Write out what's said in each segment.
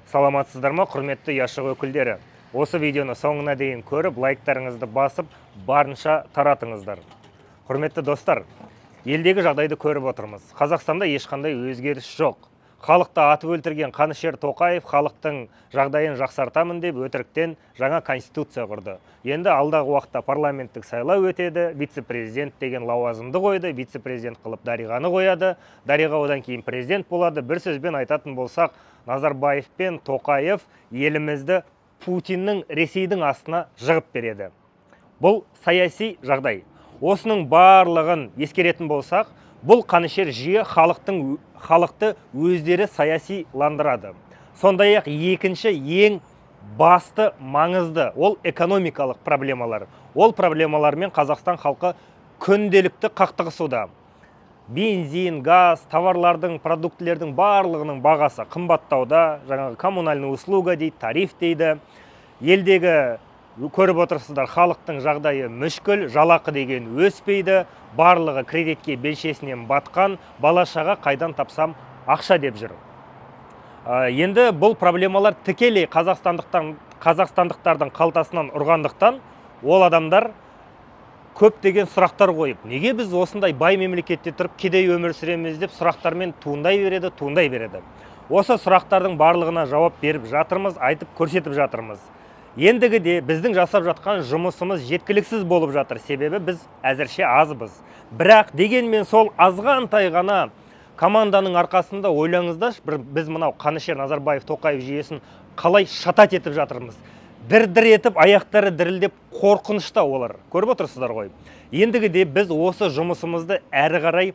Саламатсыздар ма, құрметті Яшық өкілдері? Осы видеоны соңына дейін көріп, лайктарыңызды басып, барынша таратыңыздар. Құрметті достар, елдегі жағдайды көріп отырмыз. Қазақстанда ешқандай өзгеріс жоқ. Халықты атып өлтірген Қанышер Тоқаев халықтың жағдайын жақсартамын деп өтіріктен жаңа конституция құрды. Енді алдағы уақытта парламенттік сайлау өтеді, вице-президент деген лауазымды қойды, вице-президент қылып Дариғаны қояды. Дариға одан кейін президент болады. Бір сөзбен айтатын болсақ, Назарбаев пен Тоқаев елімізді Путиннің Ресейдің астына жығып береді. Бұл саяси жағдай. Осының барлығын ескеретін болсақ, бұл Қанышер жүйе халықты өздері саясиландырады. Сондай-ақ екінші ең басты маңызды ол экономикалық проблемалар. Ол проблемалармен Қазақстан халқы күнделікті қақтығысуда. Бензин, газ, товарлардың, продуктілердің барлығының бағасы қымбаттауда, жаңағы коммунальный услуга дейді, тариф дейді. Елдегі көріп отырсыздар, халықтың жағдайы мүшкіл, жалақы деген өспейді, барлығы кредитке белшесінен батқан, бала-шаға қайдан тапсам ақша деп жүр. Енді бұл проблемалар тікелей қазақстандықтардың қалтасынан ұрғандықтан, ол адамдар көптеген сұрақтар қойып, неге біз осындай бай мемлекетте тұрып кедей өмір сүреміз деп сұрақтармен туындай береді. Осы сұрақтардың барлығына жауап беріп жатырмыз, айтып көрсетіп жатырмыз. Ендігіде біздің жасап жатқан жұмысымыз жеткіліксіз болып жатыр, себебі біз әзірше азбыз. Бірақ дегенмен сол азғантай ғана команданың арқасында ойлаңыздаршы, біз мынау Қанышер Назарбаев Тоқаев жүйесін қалай шатат етіп жатырмыз. Дір-дір етіп, аяқтары дірілдеп қорқынышта олар. Көріп отырсыздар ғой. Ендігіде біз осы жұмысымызды әрі қарай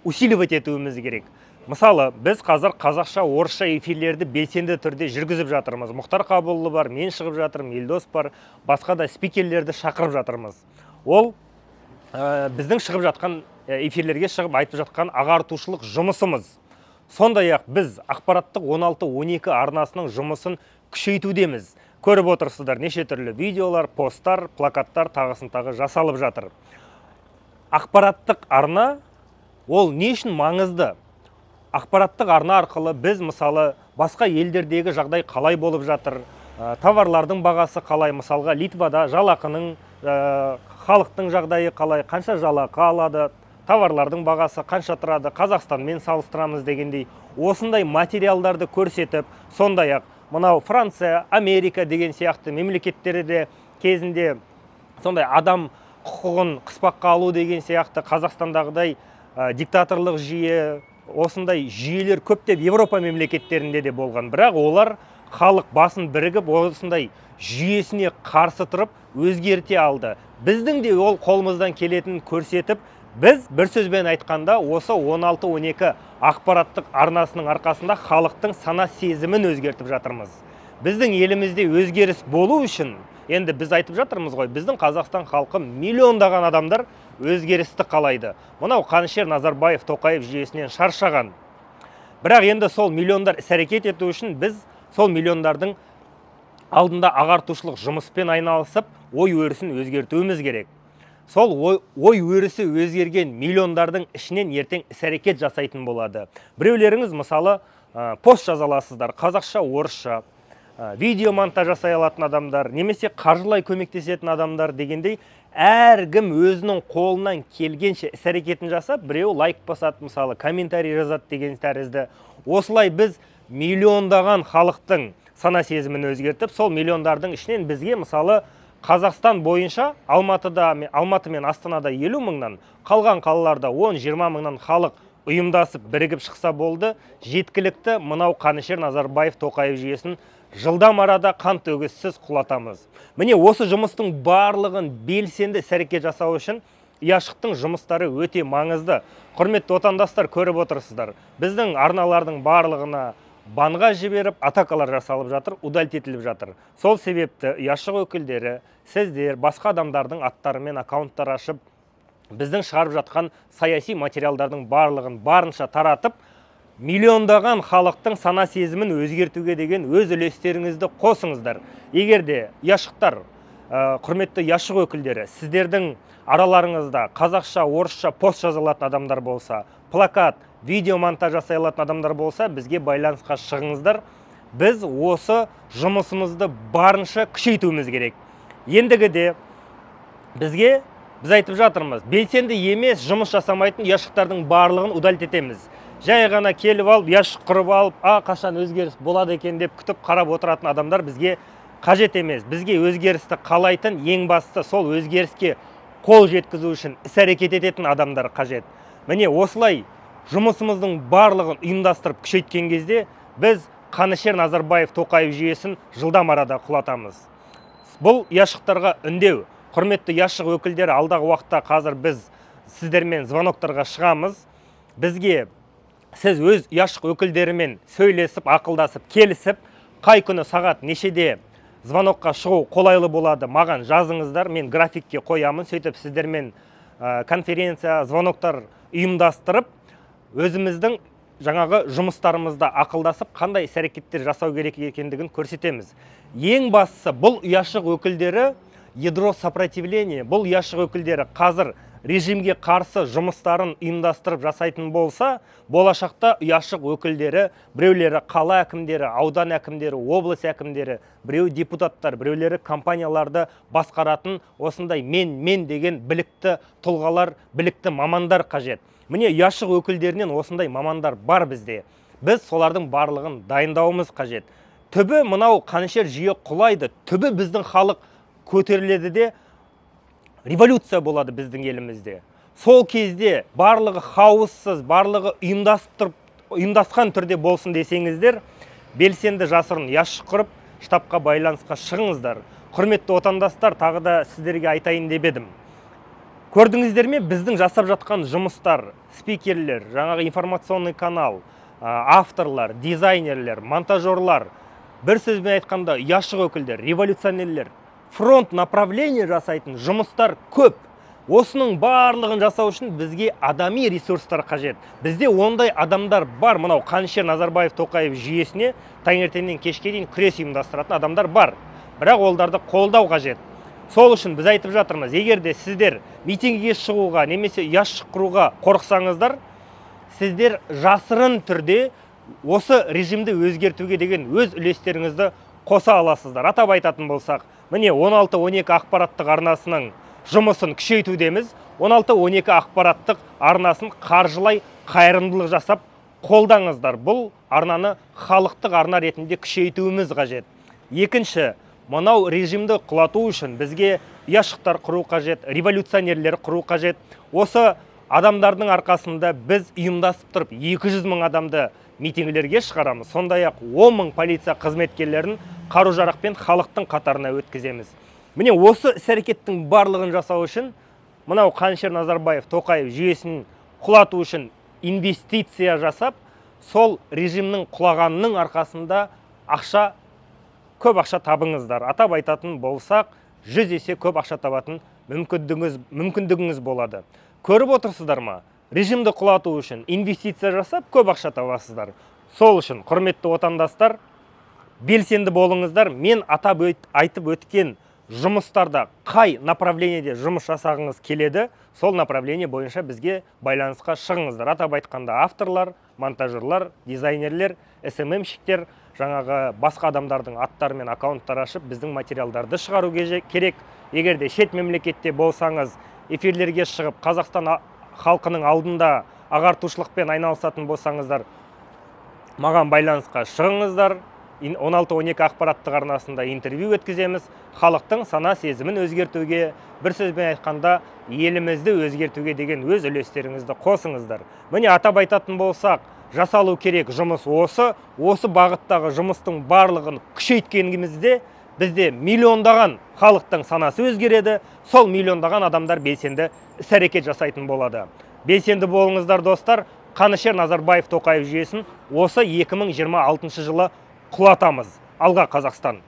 усиливать етуіміз керек. Мысалы, біз қазір қазақша, орысша эфирлерді белсенді түрде жүргізіп жатырмыз. Мұхтар Қабылұлы бар, мен шығып жатырмын, Елдос бар, басқа да спикерлерді шақырып жатырмыз. Ол біздің шығып жатқан эфирлерге шығып айтып жатқан ағартушылық жұмысымыз. Сондай-ақ біз ақпараттық 16-12 арнасының жұмысын күшейтудеміз. Көріп отырсыздар, неше түрлі видеолар, посттар, плакаттар тағысын тағы жасалып жатыр. Ақпараттық арна ол не үшін маңызды? Ақпараттық арна арқылы біз мысалы басқа елдердегі жағдай қалай болып жатыр, товарлардың бағасы қалай, мысалға Литвада жалақының, халықтың жағдайы қалай, қанша жалақы алады, товарлардың бағасы қанша тұрады, Қазақстанмен салыстырамыз дегендей осындай материалдарды көрсетіп, сондай-ақ мынау Франция, Америка деген сияқты мемлекеттерде кезінде сондай адам құқығын қыспаққа алу деген сияқты Қазақстандағыдай диктаторлық жүйе, осындай жүйелер көптеп Европа мемлекеттерінде де болған. Бірақ олар халық басын бірігіп, осындай жүйесіне қарсы тұрып өзгерте алды. Біздің де ол қолымыздан келетінін көрсетіп, біз бір сөзбен айтқанда осы 16-12 ақпараттық арнасының арқасында халықтың сана сезімін өзгертіп жатырмыз. Біздің елімізде өзгеріс болу үшін, енді біз айтып жатырмыз ғой, біздің Қазақстан халқы миллиондаған адамдар өзгерісті қалайды. Мынау Қанышер Назарбаев Тоқаев жүйесінен шаршаған. Бірақ енді сол миллиондар іс-әрекет ету үшін біз сол миллиондардың алдында ағартушылық жұмыспен айналысып, ой өрісін өзгертуіміз керек. Сол ой өрісі өзгерген миллиондардың ішінен ертең іс-әрекет жасайтын болады. Біреулеріңіз мысалы пост жазаласыздар, қазақша, орысша, видео монтаж жасай алатын адамдар, немесе қаржылай көмектесетін адамдар дегендей, әркім өзінің қолынан келгенше іс-әрекетін жасап, біреу лайк басады, мысалы комментарий жазады деген тәрізді. Осылай біз миллиондаған халықтың сана сезімін өзгертіп, сол миллиондардың ішінен бізге мысалы Қазақстан бойынша Алматы мен Астанада 50 мыңнан, қалған қалаларда 10-20 мыңнан халық ұйымдасып бірігіп шықса болды, жеткілікті мынау Қанышер Назарбаев Тоқаев жүйесін жылдам арада қан төгіссіз құлатамыз. Міне осы жұмыстың барлығын белсенді іс-әрекет жасау үшін Яшықтың жұмыстары өте маңызды. Құрметті отандастар, көріп отырсыздар. Біздің арналардың барлығына банға жіберіп, атакалар жасалып жатыр, удалить етіліп жатыр. Сол себепті Яшық өкілдері, сіздер басқа адамдардың аттарымен аккаунттар ашып, біздің шығарып жатқан саяси материалдардың барлығын барынша таратып, миллиондаған халықтың сана сезімін өзгертуге деген өз үлестеріңізді қосыңыздар. Егерде Яшықтар, құрметті Яшық өкілдері, сіздердің араларыңызда қазақша, орысша пост жазылатын адамдар болса, плакат, видео монтаж жасай алатын адамдар болса, бізге байланысқа шығыңыздар. біз осы жұмысымызды барынша күшейтуіміз керек. Ендігіде бізге біз айтып жатырмыз, белсенді емес жұмыс жасамайтын ұяшықтардың барлығын удалить етеміз. Жай ғана келіп алып, ұяшық құрып алып, қашан өзгеріс болады екен деп күтіп қарап отыратын адамдар бізге қажет емес. Бізге өзгерісті қалайтын, ең бастысы сол өзгеріске қол жеткізу үшін іс-әрекет ететін адамдар қажет. Міне осылай жұмысымыздың барлығын ұйымдастырып күшейткен кезде біз Қанішер Назарбаев Тоқаев жүйесін жылдам арада құлатамыз. Бұл ұяшықтарға үндеу. Құрметті ұяшық өкілдері, алдағы уақытта қазір біз сіздермен звоноктарға шығамыз. Бізге сіз өз ұяшық өкілдерімен сөйлесіп, ақылдасып, келісіп, қай күні сағат нешеде звонокқа шығу қолайлы болады, маған жазыңыздар, мен графикке қоямын. Сөйтіп сіздермен конференция, звоноктар ұйымдастырып, өзіміздің жаңағы жұмыстарымызда ақылдасып, қандай іс-әрекеттер жасау керек екендігін көрсетеміз. Ең бастысы, бұл ұяшық өкілдері ядро сопротивления, бұл ұяшық өкілдері қазір режимге қарсы жұмыстарын ұйымдастырып жасайтын болса, болашақта ұяшық өкілдері, біреулері қала әкімдері, аудан әкімдері, облыс әкімдері, біреу депутаттар, біреулері компанияларды басқаратын осындай мен деген білікті тұлғалар, білікті мамандар қажет. Міне ұяшық өкілдерінен осындай мамандар бар бізде. Біз солардың барлығын дайындауымыз қажет. Түбі мынау Қанішер жүйе құлайды, түбі біздің халық көтеріледі де революция болады біздің елімізде. Сол кезде барлығы хауыссыз, барлығы ұйымдасқан түрде болсын десеңіздер, белсенді жасырын ұяшық құрып, штабқа байланысқа шығыңыздар. Құрметті отандастар, тағы да сіздерге айтайын деп едім. Көрдіңіздер ме, біздің жасап жатқан жұмыстар, спикерлер, жаңағы информационный канал, авторлар, дизайнерлер, монтажерлар, бір сөзбен айтқанда ұяшық өкілдер, революционерлер, фронт направление жасайтын жұмыстар көп. Осының барлығын жасау үшін бізге адами ресурстар қажет. Бізде ондай адамдар бар. Мынау Қанішер Назарбаев Тоқаев жүйесіне таңертеңнен кешке дейін күрес ұйымдастыратын адамдар бар. Бірақ оларды қолдау қажет. Сол үшін біз айтып жатырмыз, егер де сіздер митингіге шығуға немесе ұяшық құруға қорықсаңыздар, сіздер жасырын түрде осы режимді өзгертуге деген өз үлестеріңізді қоса аласыздар. Атап айтатын болсақ, міне 16-12 ақпараттық арнасының жұмысын күшейтудеміз. 16-12 ақпараттық арнасын қаржылай қайырымдылық жасап қолдаңыздар. Бұл арнаны халықтық арна ретінде күшейтуіміз қажет. Екінші, мынау режимді құлату үшін бізге ұяшықтар құру қажет, революционерлер құру қажет. Осы адамдардың арқасында біз ұйымдасып тұрып 200 мың адамды митингілерге шығарамыз. Сондай-ақ 10 мың полиция қызметкерлерін қару-жарақпен халықтың қатарына өткіземіз. Міне осы іс-әрекеттің барлығын жасау үшін, мынау Қанішер Назарбаев Тоқаев жүйесін құлату үшін инвестиция жасап, сол режимнің құлағанының арқасында көп ақша табыңыздар. Атап айтатын болсақ, 100 есе көп ақша табатын мүмкіндігіңіз болады. Көріп отырсыздар ма? Режимді құлату үшін инвестиция жасап, көп ақша табасыздар. Сол үшін, құрметті отандастар, белсенді болыңыздар. Мен айтып өткен жұмыстарда қай направлениеде жұмыс жасағыңыз келеді, сол направление бойынша бізге байланысқа шығыңыздар. Атап айтқанда авторлар, монтажерлар, дизайнерлер, SMM-шіктер, жаңағы басқа адамдардың аттары мен аккаунттар ашып, біздің материалдарды шығару керек. Егер де шет мемлекетте болсаңыз, эфирлерге шығып, Қазақстан халқының алдында ағартушылықпен айналысатын болсаңыздар, маған байланысқа шығыңыздар. 16-12 ақпараттық арнасында интервью өткіземіз. Халықтың сана сезімін өзгертуге, бір сөзбен айтқанда, елімізді өзгертуге деген өз үлестеріңізді қосыңыздар. Міне атап айтатын болсақ, жасалу керек жұмыс осы бағыттағы жұмыстың барлығын күшейткенімізде бізде миллиондаған халықтың санасы өзгереді, сол миллиондаған адамдар белсенді іс-әрекет жасайтын болады. Белсенді болыңыздар достар. Қанішер Назарбаев Тоқаев жүйесін осы 2026 жылы құлатамыз. Алға Қазақстан!